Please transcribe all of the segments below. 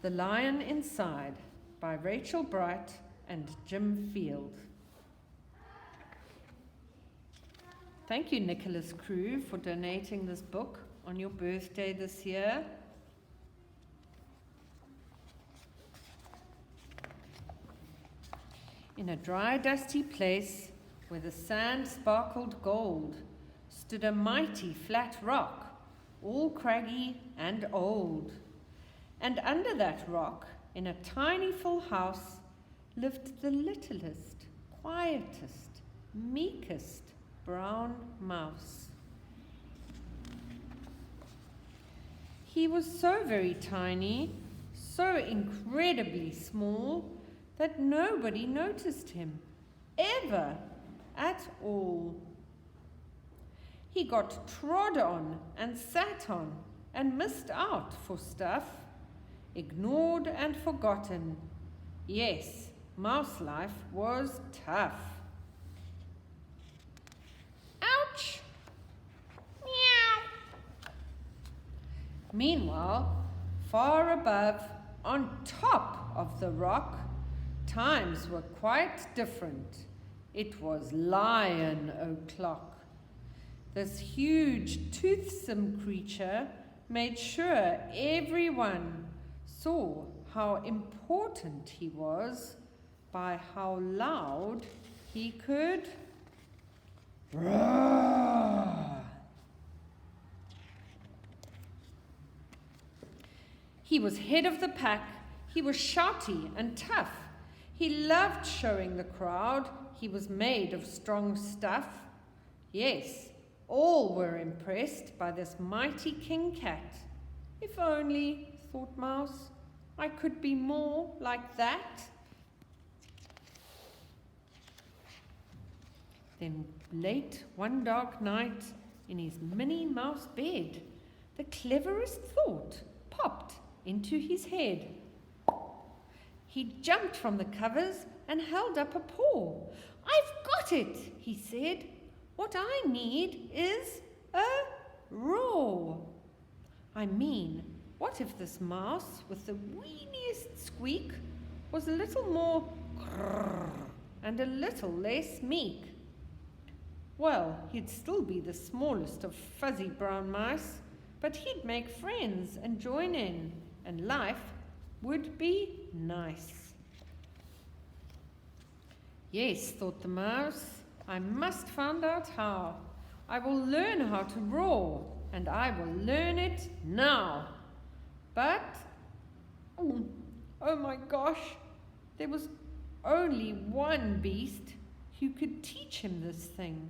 The Lion Inside by Rachel Bright and Jim Field. Thank you, Nicholas Crew, for donating this book on your birthday this year. In a dry, dusty place where the sand sparkled gold stood a mighty flat rock, all craggy and old. And under that rock, in a tiny full house, lived the littlest, quietest, meekest brown mouse. He was so very tiny, so incredibly small, that nobody noticed him, ever, at all. He got trod on and sat on and missed out for stuff, ignored and forgotten. Yes, mouse life was tough. Ouch! Meow! Meanwhile, far above, on top of the rock, times were quite different. It was Lion O'Clock. This huge, toothsome creature made sure everyone saw how important he was by how loud he could roar. He was head of the pack. He was shouty and tough. He loved showing the crowd he was made of strong stuff. Yes, all were impressed by this mighty king cat. If only, thought Mouse, I could be more like that. Then late one dark night, in his Minnie Mouse bed, the cleverest thought popped into his head. He jumped from the covers and held up a paw. I've got it, he said. What I need is a roar. I mean, what if this mouse with the weeniest squeak was a little more grrr and a little less meek? Well, he'd still be the smallest of fuzzy brown mice, but he'd make friends and join in, and life would be nice. Yes, thought the mouse, I must find out how. I will learn how to roar, and I will learn it now. But, oh my gosh, there was only one beast who could teach him this thing,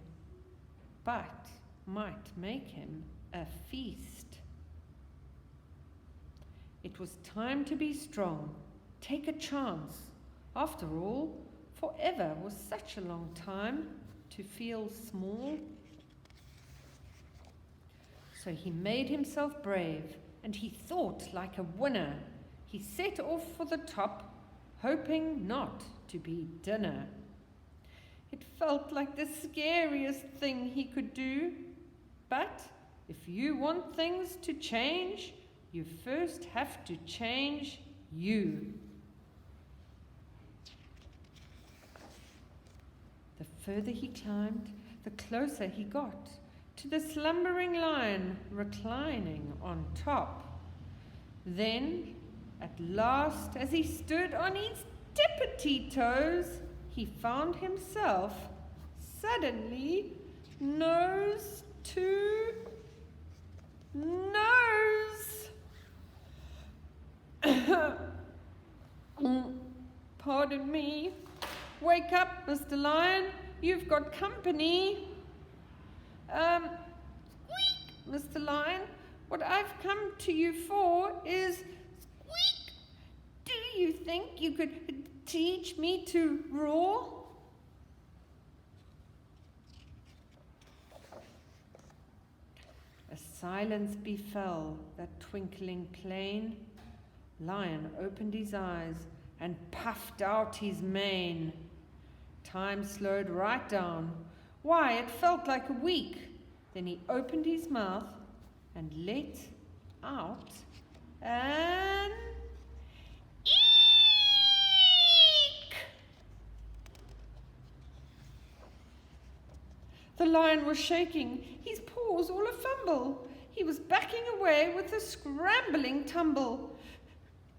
but might make him a feast. It was time to be strong, take a chance. After all, forever was such a long time to feel small. So he made himself brave, and he thought like a winner. He set off for the top, hoping not to be dinner. It felt like the scariest thing he could do. But if you want things to change, you first have to change you. The further he climbed, the closer he got to the slumbering lion reclining on top. Then, at last, as he stood on his tippity toes, he found himself suddenly nose to nose. Pardon me. Wake up, Mr. Lion. You've got company. Squeak, Mr. Lion. What I've come to you for is squeak. Do you think you could teach me to roar? A silence befell that twinkling plain. Lion opened his eyes and puffed out his mane. Time slowed right down. Why, it felt like a week. Then he opened his mouth and let out an lion was shaking, his paws all a-fumble. He was backing away with a scrambling tumble.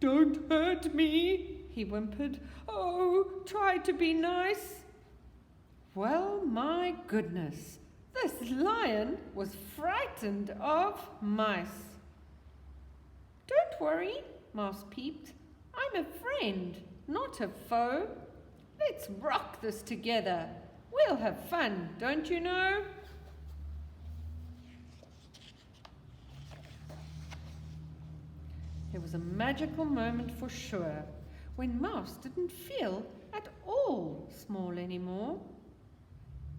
"Don't hurt me," he whimpered. "Oh, try to be nice." Well, my goodness, this lion was frightened of mice. "Don't worry," Mouse peeped. "I'm a friend, not a foe. Let's rock this together. We'll have fun, don't you know?" There was a magical moment for sure, when Mouse didn't feel at all small anymore.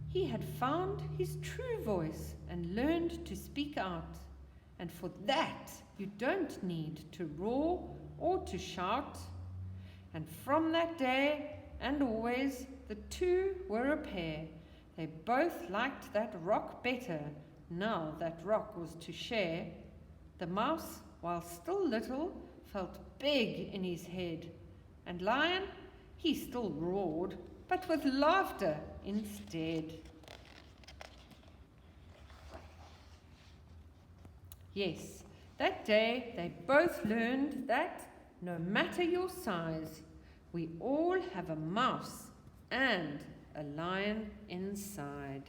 He had found his true voice and learned to speak out. And for that, you don't need to roar or to shout. And from that day and always, the two were a pair. They both liked that rock better, now that rock was to share. The mouse, while still little, felt big in his head. And Lion, he still roared, but with laughter instead. Yes, that day they both learned that no matter your size, we all have a mouse and a lion inside.